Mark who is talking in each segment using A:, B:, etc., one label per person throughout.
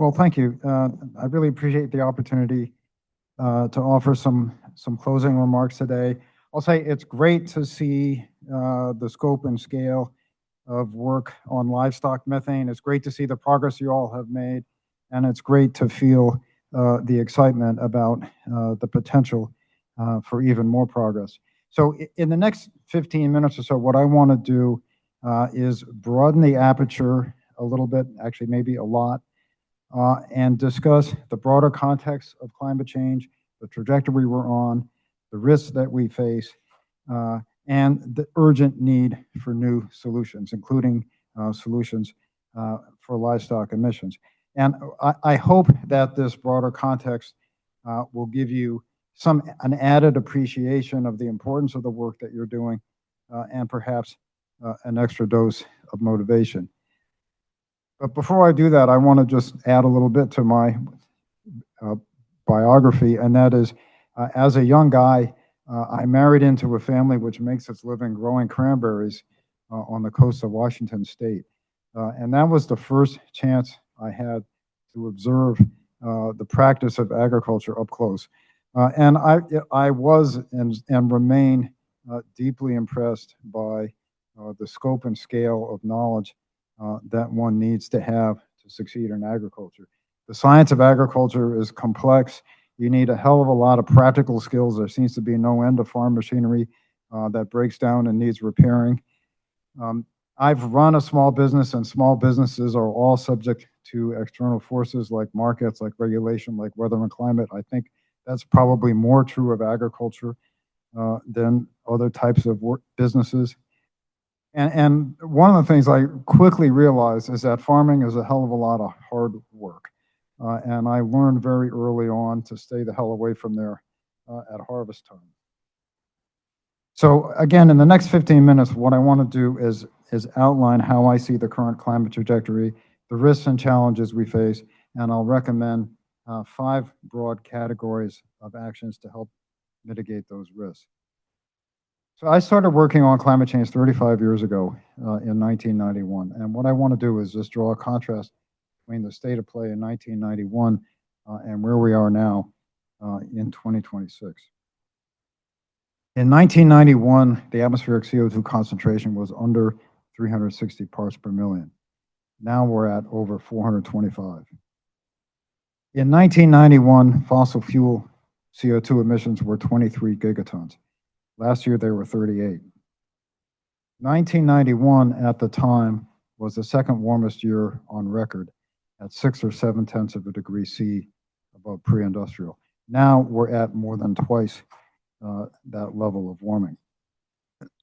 A: Well, thank you. I really appreciate the opportunity to offer some closing remarks today. I'll say it's great to see the scope and scale of work on livestock methane. It's great to see the progress you all have made, and it's great to feel the excitement about the potential for even more progress. So in the next 15 minutes or so, what I want to do is broaden the aperture a little bit, actually maybe a lot, and discuss the broader context of climate change, the trajectory we're on, the risks that we face, and the urgent need for new solutions, including solutions for livestock emissions. And I hope that this broader context will give you an added appreciation of the importance of the work that you're doing, and perhaps an extra dose of motivation. But before I do that, I want to just add a little bit to my biography, and that is, as a young guy, I married into a family which makes its living growing cranberries on the coast of Washington State. And that was the first chance I had to observe the practice of agriculture up close. And I was and remain deeply impressed by the scope and scale of knowledge that one needs to have to succeed in agriculture. The science of agriculture is complex. You need a hell of a lot of practical skills. There seems to be no end to farm machinery that breaks down and needs repairing. I've run a small business, and small businesses are all subject to external forces like markets, like regulation, like weather and climate. I think that's probably more true of agriculture than other types of businesses. And one of the things I quickly realized is that farming is a hell of a lot of hard work. And I learned very early on to stay the hell away from there at harvest time. So again, in the next 15 minutes, what I want to do is outline how I see the current climate trajectory, the risks and challenges we face, and I'll recommend 5 broad categories of actions to help mitigate those risks. So I started working on climate change 35 years ago in 1991. And what I want to do is just draw a contrast between the state of play in 1991 and where we are now in 2026. In 1991, the atmospheric CO2 concentration was under 360 parts per million. Now we're at over 425. In 1991, fossil fuel CO2 emissions were 23 gigatons. Last year, they were 38. 1991, at the time, was the second warmest year on record at 6 or 7 tenths of a degree C above pre-industrial. Now we're at more than twice that level of warming.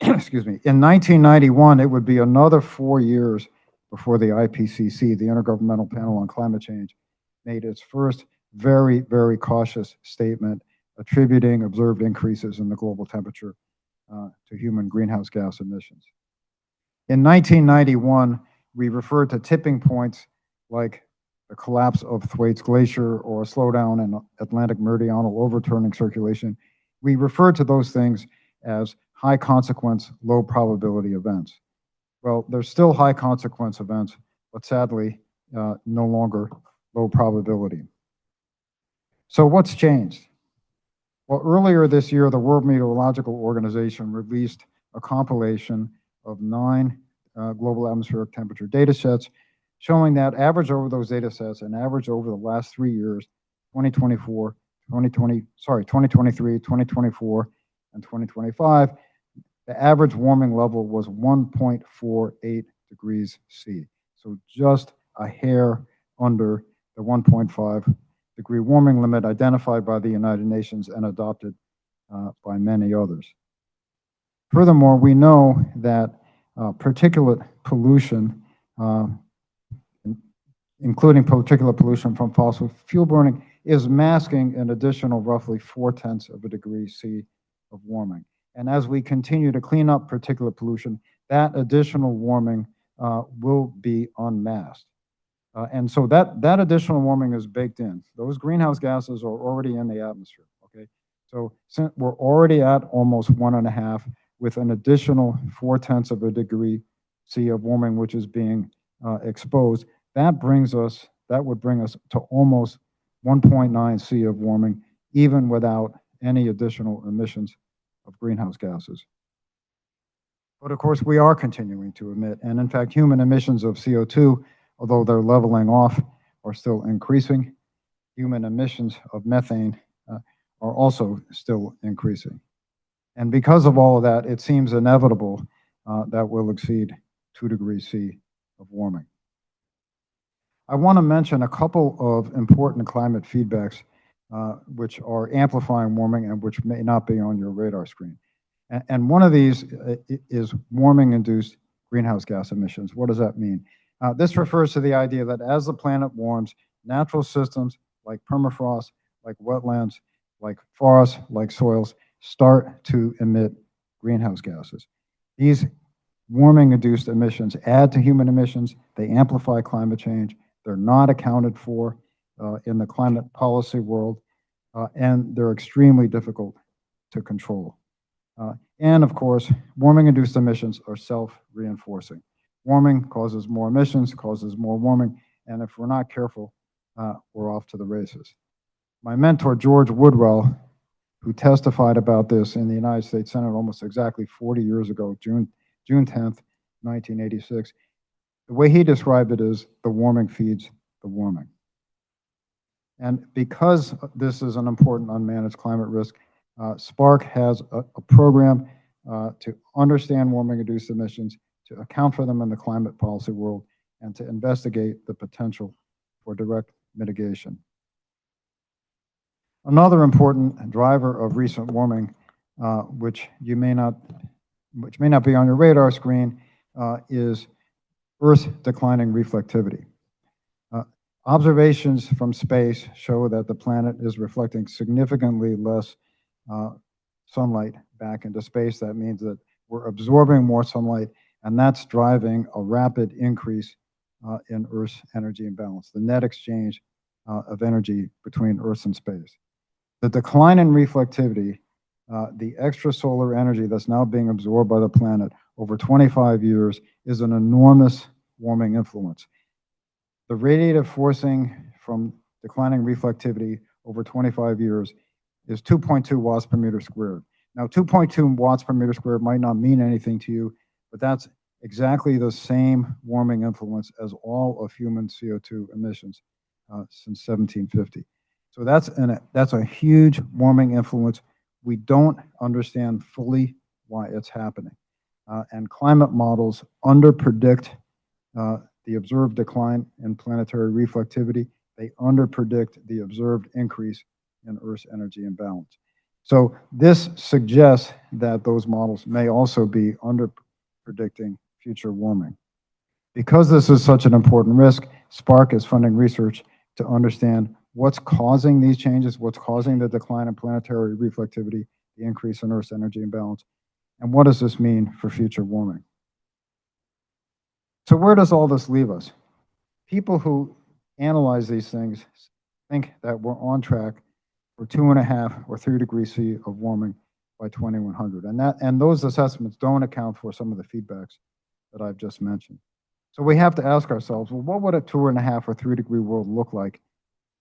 A: Excuse me. In 1991, it would be another 4 years before the IPCC, the Intergovernmental Panel on Climate Change, made its first very, very cautious statement attributing observed increases in the global temperature to human greenhouse gas emissions. In 1991, we referred to tipping points like the collapse of Thwaites Glacier or a slowdown in Atlantic meridional overturning circulation. We referred to those things as high consequence, low probability events. Well, they're still high consequence events, but sadly, no longer low probability. So what's changed? Well, earlier this year, the World Meteorological Organization released a compilation of 9 global atmospheric temperature data sets showing that average over those data sets and average over the last 3 years, 2023, 2024, and 2025, the average warming level was 1.48 degrees C. So just a hair under the 1.5 degree warming limit identified by the United Nations and adopted by many others. Furthermore, we know that particulate pollution, including particulate pollution from fossil fuel burning, is masking an additional roughly 4 tenths of a degree C of warming. And as we continue to clean up particulate pollution, that additional warming will be unmasked. And so that additional warming is baked in. Those greenhouse gases are already in the atmosphere, okay? So we're already at almost 1.5 with an additional 4 tenths of a degree C of warming, which is being exposed. That brings us that would bring us to almost 1.9 C of warming, even without any additional emissions of greenhouse gases. But of course, we are continuing to emit, and in fact, human emissions of CO2, although they're leveling off, are still increasing. Human emissions of methane are also still increasing. And because of all of that, it seems inevitable that we'll exceed 2 degrees C of warming. I want to mention a couple of important climate feedbacks which are amplifying warming and which may not be on your radar screen. And one of these is warming-induced greenhouse gas emissions. What does that mean? This refers to the idea that as the planet warms, natural systems like permafrost, like wetlands, like forests, like soils, start to emit greenhouse gases. These warming-induced emissions add to human emissions. They amplify climate change. They're not accounted for in the climate policy world, and they're extremely difficult to control. And of course, warming-induced emissions are self-reinforcing. Warming causes more emissions, causes more warming, and if we're not careful, we're off to the races. My mentor, George Woodwell, who testified about this in the United States Senate almost exactly 40 years ago, June 10th, 1986, the way he described it is the warming feeds the warming. And because this is an important unmanaged climate risk, SPARC has a program to understand warming-induced emissions, to account for them in the climate policy world, and to investigate the potential for direct mitigation. Another important driver of recent warming, which may not be on your radar screen, is Earth's declining reflectivity. Observations from space show that the planet is reflecting significantly less sunlight back into space. That means that we're absorbing more sunlight, and that's driving a rapid increase in Earth's energy imbalance, the net exchange of energy between Earth and space. The decline in reflectivity, the extrasolar energy that's now being absorbed by the planet over 25 years, is an enormous warming influence. The radiative forcing from declining reflectivity over 25 years is 2.2 watts per meter squared. Now, 2.2 watts per meter squared might not mean anything to you, but that's exactly the same warming influence as all of human CO2 emissions since 1750. So that's a huge warming influence. We don't understand fully why it's happening. And climate models underpredict the observed decline in planetary reflectivity. They underpredict the observed increase in Earth's energy imbalance. So this suggests that those models may also be underpredicting future warming. Because this is such an important risk, SPARC is funding research to understand what's causing these changes, what's causing the decline in planetary reflectivity, the increase in Earth's energy imbalance, and what does this mean for future warming? So where does all this leave us? People who analyze these things think that we're on track for 2.5 or 3 degrees C of warming by 2100. And those assessments don't account for some of the feedbacks that I've just mentioned. So we have to ask ourselves, well, what would a 2.5 or 3 degree world look like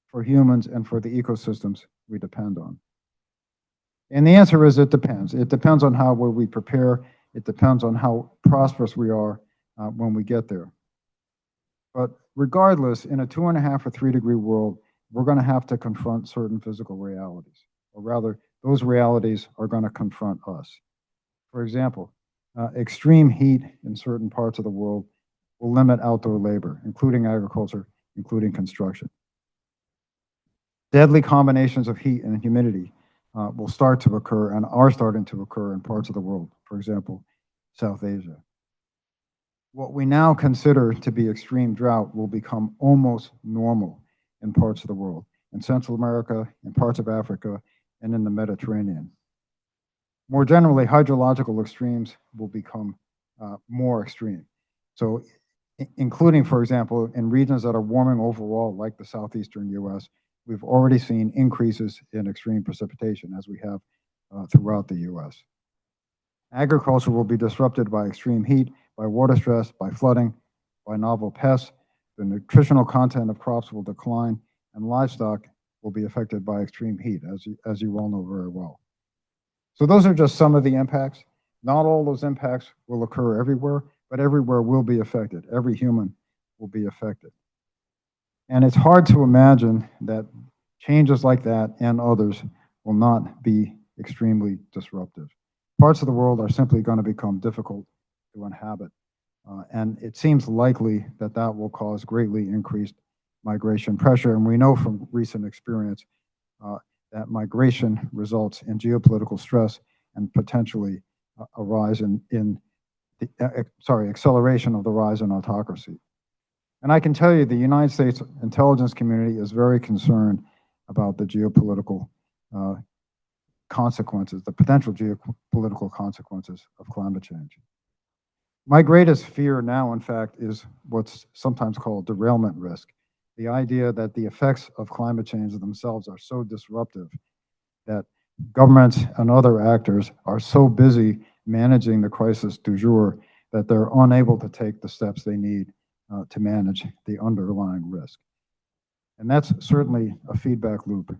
A: for humans and for the ecosystems we depend on? And the answer is it depends. It depends on how well we prepare. It depends on how prosperous we are when we get there. But regardless, in a 2.5 or 3 degree world, we're going to have to confront certain physical realities, or rather, those realities are going to confront us. For example, extreme heat in certain parts of the world will limit outdoor labor, including agriculture, including construction. Deadly combinations of heat and humidity will start to occur and are starting to occur in parts of the world, for example, South Asia. What we now consider to be extreme drought will become almost normal in parts of the world, in Central America, in parts of Africa, and in the Mediterranean. More generally, hydrological extremes will become more extreme. So, including, for example, in regions that are warming overall, like the southeastern US, we've already seen increases in extreme precipitation, as we have throughout the US. Agriculture will be disrupted by extreme heat, by water stress, by flooding, by novel pests, The nutritional content of crops will decline, and livestock will be affected by extreme heat, as you all know very well. So those are just some of the impacts. Not all those impacts will occur everywhere, but everywhere will be affected. Every human will be affected. And it's hard to imagine that changes like that and others will not be extremely disruptive. Parts of the world are simply going to become difficult to inhabit. And it seems likely that that will cause greatly increased migration pressure. And we know from recent experience that migration results in geopolitical stress and potentially a rise acceleration of the rise in autocracy. And I can tell you the United States intelligence community is very concerned about the geopolitical consequences, the potential geopolitical consequences of climate change. My greatest fear now, in fact, is what's sometimes called derailment risk. The idea that the effects of climate change themselves are so disruptive that governments and other actors are so busy managing the crisis du jour that they're unable to take the steps they need to manage the underlying risk. And that's certainly a feedback loop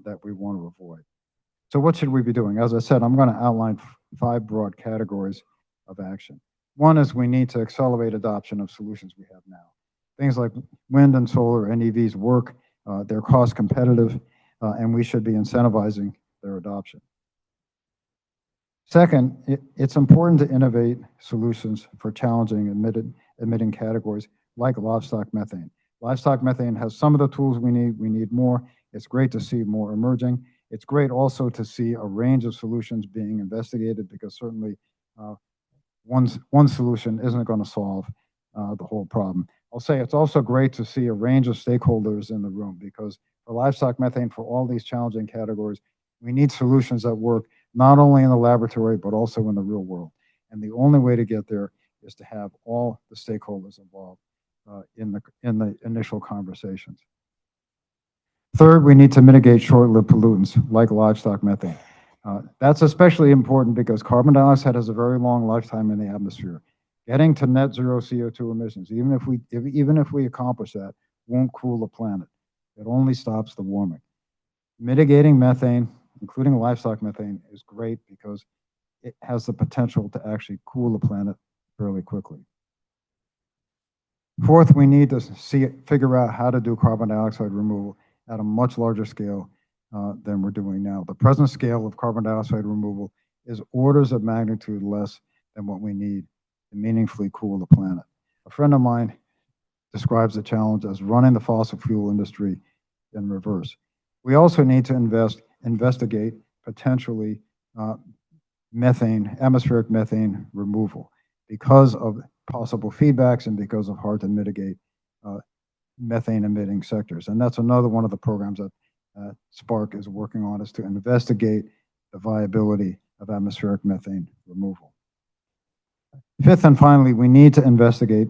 A: that we want to avoid. So what should we be doing? As I said, I'm going to outline 5 broad categories of action. One is we need to accelerate adoption of solutions we have now. Things like wind and solar and EVs work, they're cost competitive, and we should be incentivizing their adoption. Second, it's important to innovate solutions for challenging emitting categories like livestock methane. Livestock methane has some of the tools we need more. It's great to see more emerging. It's great also to see a range of solutions being investigated because certainly one solution isn't going to solve the whole problem. I'll say it's also great to see a range of stakeholders in the room because for livestock methane, for all these challenging categories, we need solutions that work not only in the laboratory, but also in the real world. And the only way to get there is to have all the stakeholders involved in the initial conversations. Third, we need to mitigate short-lived pollutants like livestock methane. That's especially important because carbon dioxide has a very long lifetime in the atmosphere. Getting to net zero CO2 emissions, even if we accomplish that, won't cool the planet. It only stops the warming. Mitigating methane, including livestock methane, is great because it has the potential to actually cool the planet fairly quickly. Fourth, we need to figure out how to do carbon dioxide removal at a much larger scale than we're doing now. The present scale of carbon dioxide removal is orders of magnitude less than what we need to meaningfully cool the planet. A friend of mine describes the challenge as running the fossil fuel industry in reverse. We also need to investigate potentially atmospheric methane removal because of possible feedbacks and because of hard to mitigate methane emitting sectors. And that's another one of the programs that Spark is working on, is to investigate the viability of atmospheric methane removal. Fifth and finally, we need to investigate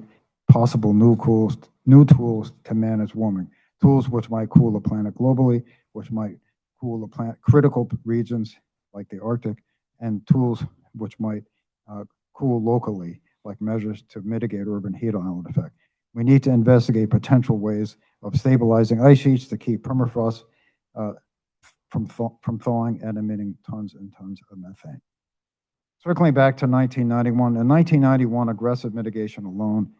A: possible new tools to manage warming, tools which might cool the planet globally, which might cool the planet critical regions like the Arctic, and tools which might cool locally, like measures to mitigate urban heat island effect. We need to investigate potential ways of stabilizing ice sheets to keep permafrost from thawing and emitting tons and tons of methane. Circling back to 1991, in 1991, aggressive mitigation alone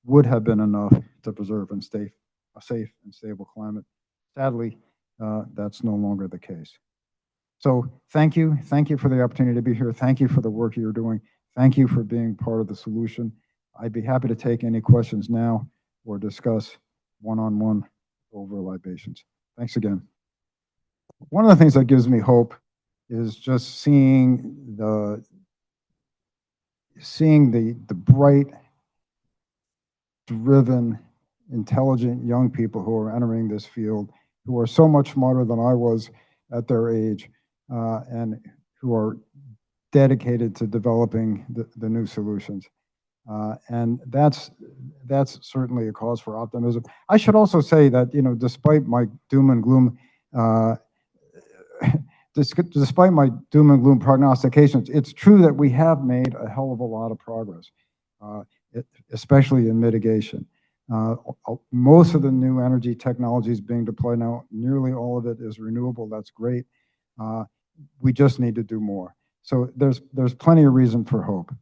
A: would have been enough to preserve a safe and stable climate. Sadly, that's no longer the case. So thank you. Thank you for the opportunity to be here. Thank you for the work you're doing. Thank you for being part of the solution. I'd be happy to take any questions now or discuss one-on-one over libations. Thanks again. One of the things that gives me hope is just seeing the bright, driven, intelligent young people who are entering this field, who are so much smarter than I was at their age, and who are dedicated to developing the new solutions. And that's certainly a cause for optimism. I should also say that, you know, despite my doom and gloom prognostications, it's true that we have made a hell of a lot of progress, especially in mitigation. Most of the new energy technologies being deployed now, nearly all of it is renewable. That's great. We just need to do more. So there's plenty of reason for hope.